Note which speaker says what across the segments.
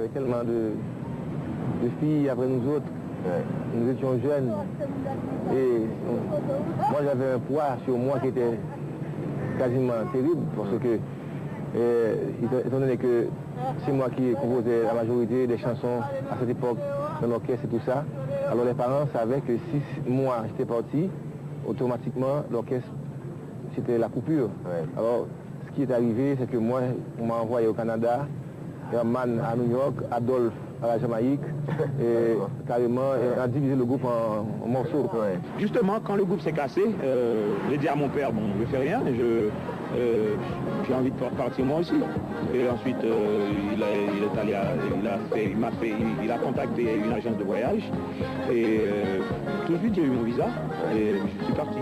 Speaker 1: Il y avait tellement de filles après nous autres. Nous étions jeunes. Et moi j'avais un poids sur moi qui était quasiment terrible parce que, étant donné que c'est moi qui composais la majorité des chansons à cette époque dans l'orchestre et tout ça, alors les parents savaient que si moi j'étais parti, automatiquement l'orchestre c'était la coupure. Alors ce qui est arrivé, c'est que moi on m'a envoyé au Canada, Herman à New York, Adolphe à la Jamaïque, et carrément on a divisé le groupe en morceaux.
Speaker 2: Justement, quand le groupe s'est cassé, j'ai dit à mon père, bon, je fais rien, j'ai envie de partir moi aussi. Et ensuite, il a contacté une agence de voyage, et tout de suite j'ai eu mon visa, et je suis parti.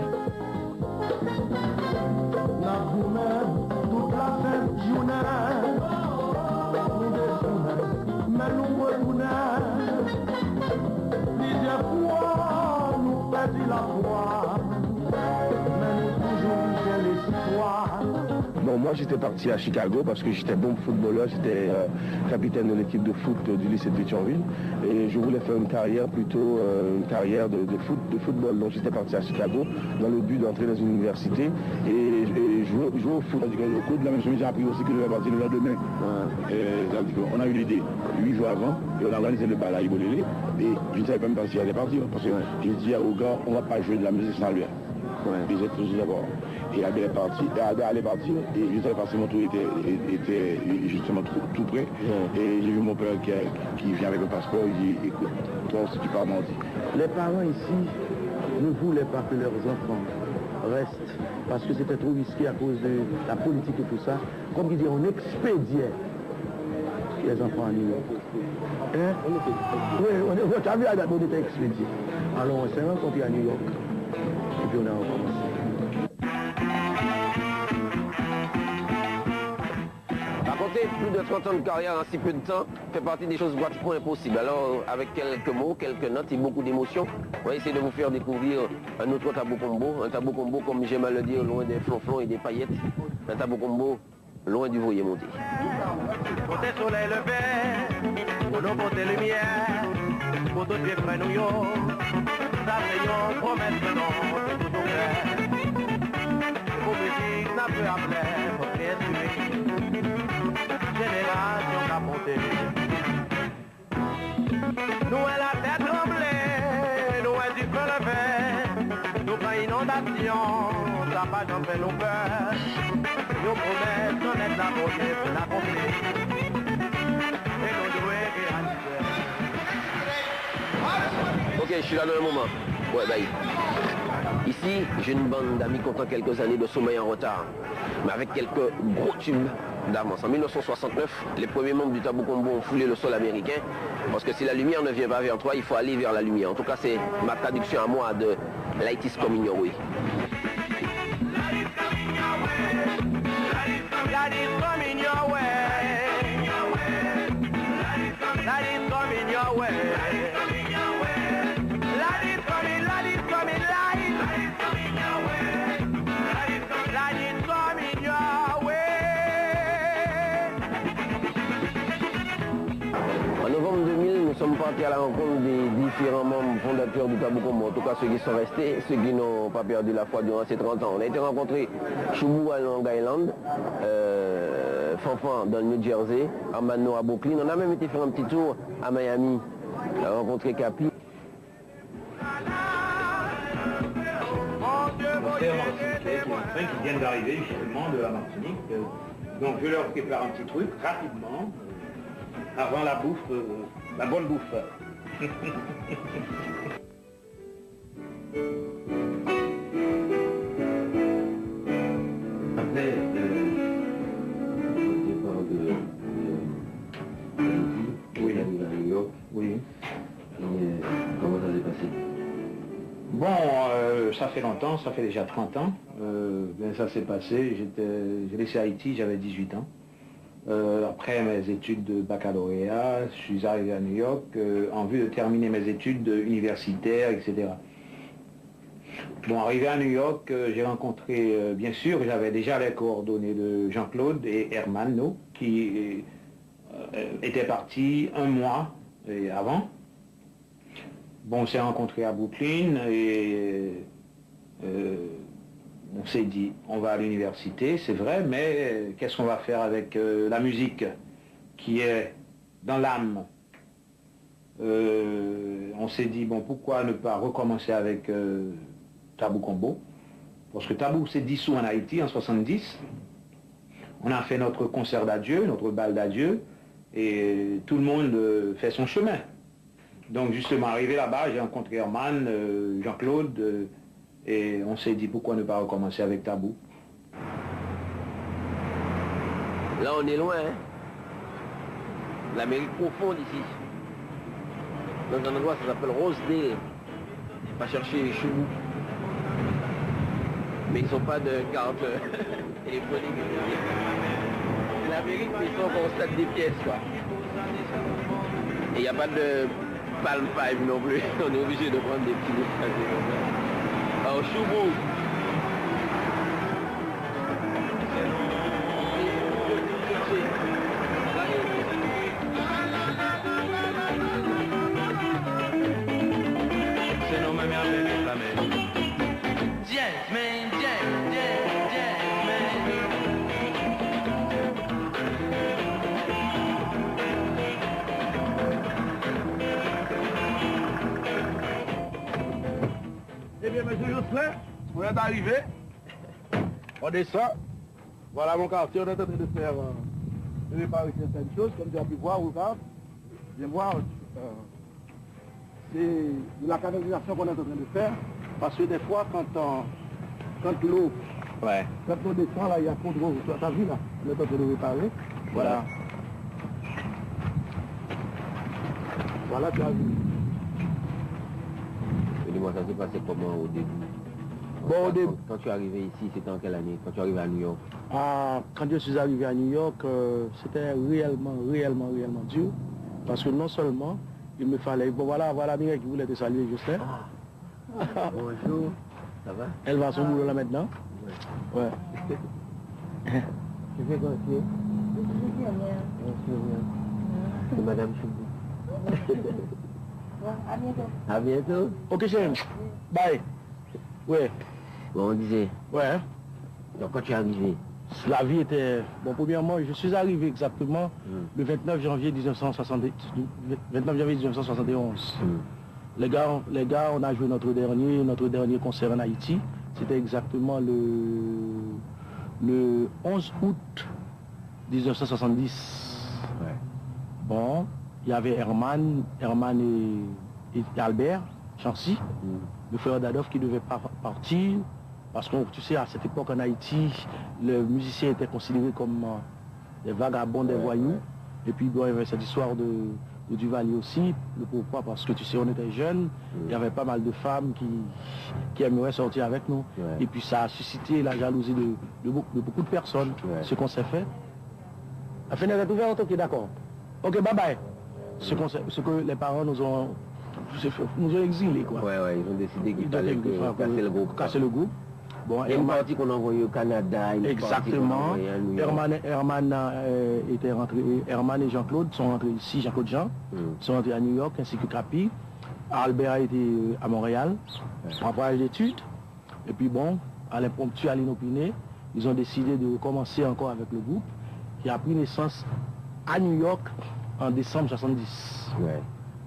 Speaker 3: Plusieurs fois nous perdit la foi, mais nous toujours bien l'espoir.
Speaker 4: Bon, moi j'étais parti à Chicago parce que j'étais bon footballeur, j'étais capitaine de l'équipe de foot du lycée de Pétionville et je voulais faire une carrière plutôt une carrière de football. Donc j'étais parti à Chicago dans le but d'entrer dans une université et jouer au foot. Au cours de la même semaine, j'ai appris aussi que je vais partir le lendemain. On a eu l'idée 8 jours avant et on a organisé le bal à Ibolélé et je ne savais même pas si j'allais partir parce que j'ai dit aux gars, on ne va pas jouer de la musique sans lui. Ils étaient tous d'abord. Et Abel est parti, allait partir, et je savais pas si mon tour était justement tout près. Et j'ai vu mon père qui vient avec le passeport, il dit, écoute, toi aussi tu pars mardi.
Speaker 5: Les parents ici ne voulaient pas que leurs enfants restent, parce que c'était trop risqué à cause de la politique et tout ça. Comme il dit, on expédiait les enfants à New York. Hein? Oui, tu as vu à date, on était expédiés. Alors on s'est rencontrés à New York, et puis on a recommencé.
Speaker 6: Plus de 30 ans de carrière en si peu de temps fait partie des choses pratiquement impossibles. Alors, avec quelques mots, quelques notes et beaucoup d'émotions, on va essayer de vous faire découvrir un autre tabou combo. Un tabou combo, comme j'aime à le dire, loin des flonflons et des paillettes. Un tabou combo, loin du voyer monté.
Speaker 3: Côté soleil levé, pour nos côtés lumière, pour tout pied près New York, ça fait une promesse de nom, c'est tout au clair. Pour musique, n'a plus à plaire, faut rien suivre. Génération capotée. Nous est la tête tremblée, nous est du feu levé, nous prend inondation, ça va j'en fait nos peurs. Nous promettons d'être la beauté, c'est la beauté. Et nous jouer réaliser.
Speaker 6: Ok, je suis là dans le moment. Ouais, bye. Ici, j'ai une bande d'amis comptant quelques années de sommeil en retard, mais avec quelques gros tubes d'avance. En 1969, les premiers membres du Tabou Combo ont foulé le sol américain, parce que si la lumière ne vient pas vers toi, il faut aller vers la lumière. En tout cas, c'est ma traduction à moi de Light is coming your way. En novembre 2000, nous sommes partis à la rencontre des différents membres fondateurs du Tabou Combo, en tout cas ceux qui sont restés, ceux qui n'ont pas perdu la foi durant ces 30 ans. On a été rencontrés Choubou à Long Island, Fanfan dans le New Jersey, Armano à Brooklyn. On a même été faire un petit tour à Miami, à rencontrer Capi.
Speaker 2: Qui viennent d'arriver justement de la Martinique. Donc je leur prépare un petit truc rapidement, avant la bouffe, la bonne bouffe.
Speaker 5: Après le départ de oui, à New York, oui. Et comment ça s'est passé?
Speaker 2: Bon, ça fait longtemps, ça fait déjà 30 ans. Ben, ça s'est passé, j'ai laissé Haïti, j'avais 18 ans. Après mes études de baccalauréat, je suis arrivé à New York en vue de terminer mes études universitaires, etc. Bon, arrivé à New York, j'ai rencontré, bien sûr, j'avais déjà les coordonnées de Jean-Claude et Herman, qui était parti un mois avant. Bon, on s'est rencontrés à Brooklyn et on s'est dit, on va à l'université, c'est vrai, mais qu'est-ce qu'on va faire avec la musique qui est dans l'âme? On s'est dit, bon, pourquoi ne pas recommencer avec Tabou Combo? Parce que Tabou s'est dissous en Haïti en 70. On a fait notre concert d'adieu, notre bal d'adieu, et tout le monde fait son chemin. Donc justement, arrivé là-bas, j'ai rencontré Herman, Jean-Claude, et on s'est dit pourquoi ne pas recommencer avec Tabou.
Speaker 6: Là, on est loin, hein? L'Amérique profonde ici. Dans un endroit, ça s'appelle Rosedale. On va chercher les choux. Mais ils n'ont pas de carte téléphonique. L'Amérique, mais ils sont au stade des pièces, quoi. Et il n'y a pas de Palm 5 non plus. On est obligé de prendre des petits bouts. Alors, Choubou.
Speaker 3: Se no me hables de flamenco. Jazz, man, jazz, jazz, jazz, man.
Speaker 5: Eh bien, monsieur Jocelyn, vous êtes arrivé. On descend. Voilà mon quartier, on est en train de faire, de réparer certaines choses, comme tu as pu voir, regarde. Viens voir, c'est de la canalisation qu'on est en train de faire, parce que des fois, quand l'eau, quand on descend, là, il y a trop de l'eau. Tu as vu, là, on est en train de réparer. Voilà. Voilà, tu as vu.
Speaker 6: Dis-moi, ça s'est passé comment au début?
Speaker 5: Bon, au début.
Speaker 6: Quand tu es arrivé ici, c'était en quelle année? Quand tu es arrivé à New York?
Speaker 5: Quand je suis arrivé à New York, c'était réellement dur. Parce que non seulement, il me fallait... Bon, voilà Mireille qui voulait te saluer, Justin.
Speaker 6: Bonjour, ça va?
Speaker 5: Elle va à son boulot là maintenant. Ouais.
Speaker 6: Tu fais quoi ici? C'est Madame Choubou.
Speaker 7: À bientôt.
Speaker 6: À bientôt.
Speaker 5: Ok, chérie. Bye. Ouais.
Speaker 6: Bon, on disait,
Speaker 5: Ouais.
Speaker 6: donc quand tu es arrivé,
Speaker 5: La vie était... Bon, premièrement, je suis arrivé exactement le 29 janvier 1971. Les gars, on a joué notre dernier concert en Haïti. C'était exactement le 11 août 1970.
Speaker 6: Ouais.
Speaker 5: Bon, il y avait Herman et Albert Chancy, le frère d'Adolphe qui devait partir. Parce que tu sais, à cette époque en Haïti, les musiciens étaient considérés comme des vagabonds, des voyous. Et puis bon, il y avait cette histoire de Duvalier aussi. Pourquoi? Parce que tu sais, on était jeunes, il y avait pas mal de femmes qui aimeraient sortir avec nous.
Speaker 6: Ouais.
Speaker 5: Et puis ça a suscité la jalousie de beaucoup de personnes.
Speaker 6: Ouais.
Speaker 5: Ce qu'on s'est fait. La fenêtre est ouverte, ok, d'accord. Ok, bye bye. Ce que les parents nous ont exilés, quoi.
Speaker 6: Ouais, ils ont décidé qu'il
Speaker 5: Ils
Speaker 6: fallait
Speaker 5: ont
Speaker 6: casser le groupe.
Speaker 5: Casser le groupe. Bon,
Speaker 6: Il y a une partie qu'on a envoyée au Canada, une partie qu'on a
Speaker 5: exactement.
Speaker 6: envoyée à New York.
Speaker 5: Était rentré, Herman et Jean-Claude sont rentrés ici, Jean-Claude Jean, sont rentrés à New York, ainsi que Capi. Albert a été à Montréal, en voyage d'études. Et puis bon, à l'impromptu, à l'inopiné, ils ont décidé de recommencer encore avec le groupe, qui a pris naissance à New York en décembre 70.
Speaker 6: Ouais.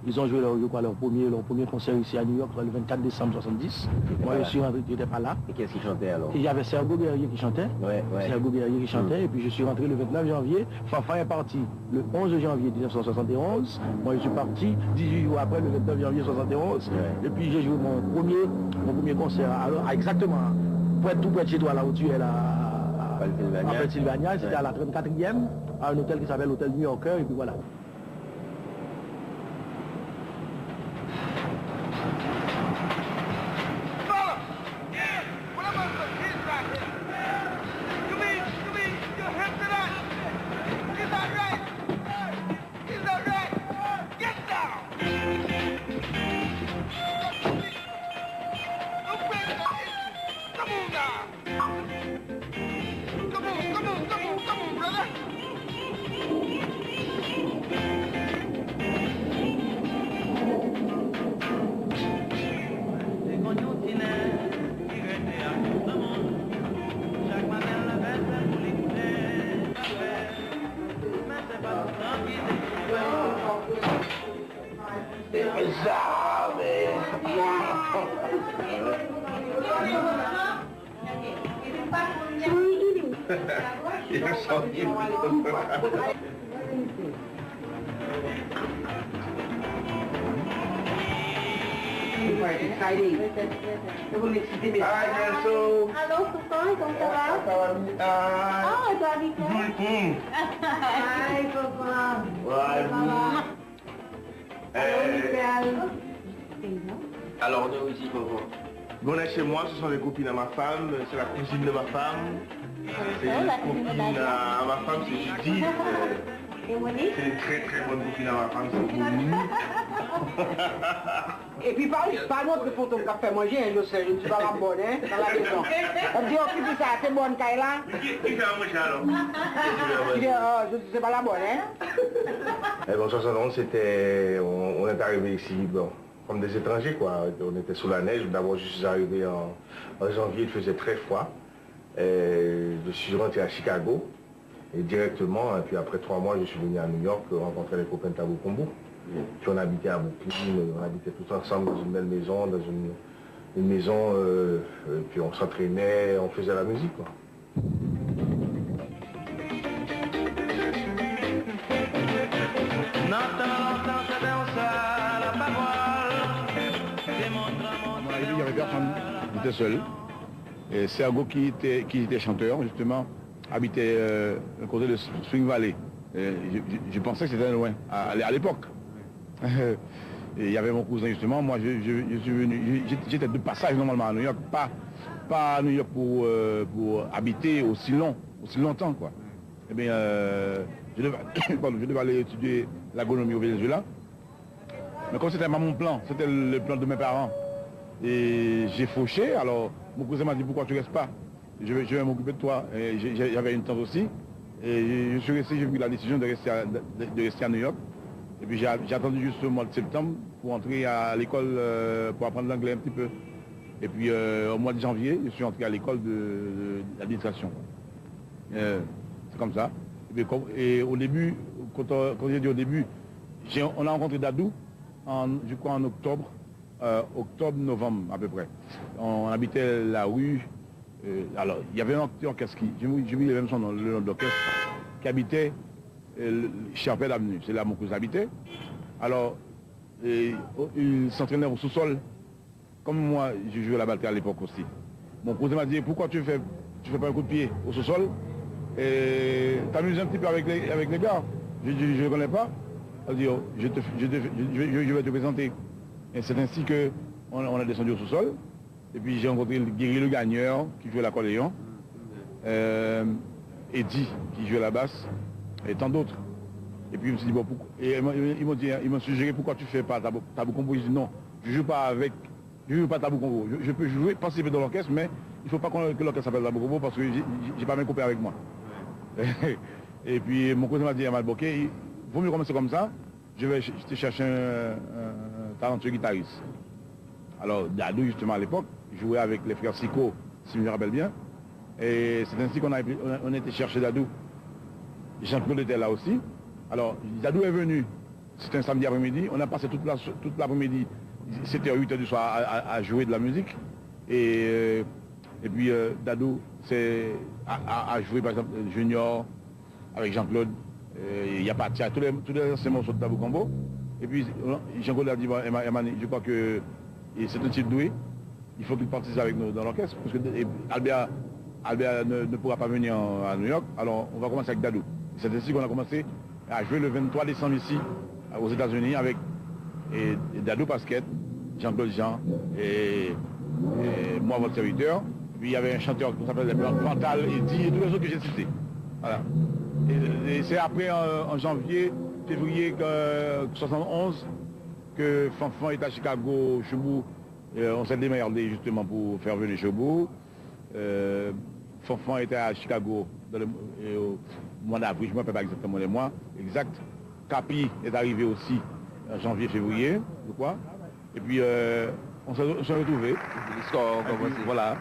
Speaker 5: Ils ont joué leur premier concert ici à New York le 24 décembre 70. Moi, je suis rentré, je n'étais pas là.
Speaker 6: Et qu'est-ce qu'ils chantaient alors?
Speaker 5: Et il y avait Sergo Guerrier qui chantait.
Speaker 6: Ouais.
Speaker 5: Sergo Guerrier qui chantait. Et puis je suis rentré le 29 janvier. Fafa est parti le 11 janvier 1971. Moi, je suis parti 18 jours après, le 29 janvier 1971.
Speaker 6: Ouais.
Speaker 5: Et puis j'ai joué mon premier concert. Alors, exactement, tout près de chez toi, là où tu es, là,
Speaker 6: Pennsylvania.
Speaker 5: en Pennsylvania. C'était à la 34e, à un hôtel qui s'appelle l'hôtel New Yorker. Et puis voilà.
Speaker 7: Exciting. Allô, Souffant, comment ça va? Ah, toi, Michael. Hi, papa.
Speaker 6: Alors, on est aussi, papa.
Speaker 4: Bon, là, chez moi, ce sont les copines à ma femme, c'est la cousine de ma femme. C'est une copine à ma femme, c'est Judith.
Speaker 7: Et Monique?
Speaker 4: C'est une très très bonne copine à ma femme, c'est Monique.
Speaker 8: Et puis parle-moi de photo qu'a fait manger, hein, je sais, je ne suis pas la bonne, hein, dans la maison. Elle dit, occupe ça, c'est bonne, Kayla.
Speaker 4: Qui fait à manger alors?
Speaker 8: Je dis, je ne suis pas la bonne, hein.
Speaker 4: Et bon, 71, c'était, on est arrivé ici, bon, comme des étrangers, quoi. On était sous la neige. D'abord, je suis arrivé en janvier, il faisait très froid. Et je suis rentré à Chicago. Et directement, et puis après 3 mois, je suis venu à New York rencontrer les copains de Tabou Combo. Puis on habitait à Brooklyn, on habitait tous ensemble dans une belle maison, dans une maison, puis on s'entraînait, on faisait la musique, quoi.
Speaker 9: Il n'y avait personne, j'étais seul. Et Sergo qui était chanteur, justement, habitait à côté de Spring Valley. Je pensais que c'était loin, à l'époque. Et il y avait mon cousin, justement. Moi, je suis venu, j'étais de passage normalement à New York, pas à New York pour habiter aussi longtemps, quoi. Eh bien, je devais aller étudier l'agronomie au Venezuela. Mais comme c'était pas mon plan, c'était le plan de mes parents. Et j'ai fauché, alors mon cousin m'a dit pourquoi tu restes pas? Je vais m'occuper de toi. J'avais une tante aussi. Et je suis resté, j'ai pris la décision de rester à New York. Et puis j'ai attendu juste le mois de septembre pour entrer à l'école, pour apprendre l'anglais un petit peu. Et puis au mois de janvier, je suis entré à l'école de l'administration. C'est comme ça. Et au début, quand j'ai dit au début, on a rencontré Dadou, je crois en octobre, novembre à peu près. On habitait la rue. Alors, il y avait un orchestre j'ai oublié même son nom, le nom de l'orchestre, qui habitait Charpel Avenue. C'est là mon cousin habitait. Alors, il s'entraînait au sous-sol. Comme moi, je jouais la batterie à l'époque aussi. Mon cousin m'a dit, pourquoi tu fais pas un coup de pied au sous-sol et t'amuses un petit peu avec les gars? Je dis, je ne connais pas. Elle dit, oh, je vais te présenter. Et c'est ainsi qu'on a descendu au sous-sol. Et puis j'ai rencontré Guéry le Gagneur, qui jouait l'accordéon, Eddie, qui jouait la basse, et tant d'autres. Et puis je me suis dit, bon, pourquoi? Et ils m'ont suggéré, pourquoi tu ne fais pas Tabou Combo? Je dis non, je ne joue pas Tabou Combo. Je peux jouer, participer dans l'orchestre, mais il ne faut pas que l'orchestre s'appelle Tabou Combo parce que j'ai pas mes copains avec moi. Et puis mon cousin m'a dit à Malboquet, il vaut mieux commencer comme ça, je vais te chercher un talentueux guitariste. Alors Dadou, justement à l'époque, jouait avec les frères Sico, si je me rappelle bien. Et c'est ainsi qu'on a été chercher Dadou. Jean-Claude était là aussi. Alors Dadou est venu, c'était un samedi après-midi, on a passé toute l'après-midi, 7h, 8h du soir à jouer de la musique. Et puis Dadou a joué par exemple Junior avec Jean-Claude, il y a pas tous les anciens morceaux de Tabou Combo. Et puis Jean-Claude a dit, Emmanuel, je crois que c'est un type doué, il faut qu'il participe avec nous dans l'orchestre, parce que Albert ne pourra pas venir à New York, alors on va commencer avec Dadou. C'est ainsi qu'on a commencé à jouer le 23 décembre ici, aux États-Unis, avec Dadou Basket, Jean-Claude Jean et moi, votre serviteur. Puis il y avait un chanteur qui s'appelle Pantal, Eddie et tous les autres que j'ai cités. Voilà. Et c'est après, en février 71, que Fanfan est à Chicago, Chebou. On s'est démerdé justement pour faire venir Chebou. Fanfan était à Chicago au mois d'avril, je ne me rappelle pas exactement les mois exact. Capi est arrivé aussi en janvier, février, je crois. Et puis on s'est retrouvés. L'histoire, voilà.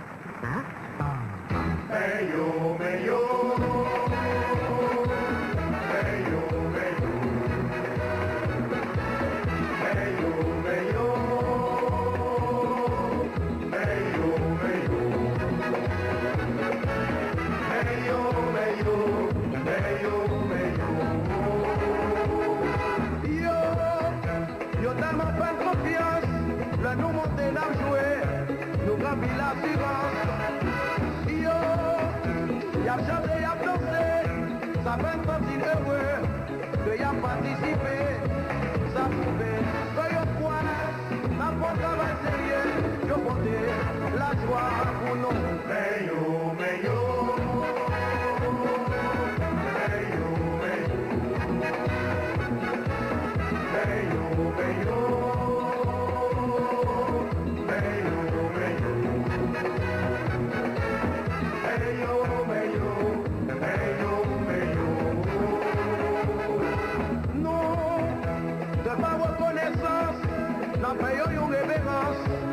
Speaker 3: en pile l'assurance. Yo, y'a chanté, y'a dansé, ça fait me sentir heureux, que y'a participé, ça pouvait, que y'a quoi, n'a pas travail sérieux, y'a porté la joie pour nous. Mais yo, mais yo. Nous, de ma reconnaissance, nous payons une révérence.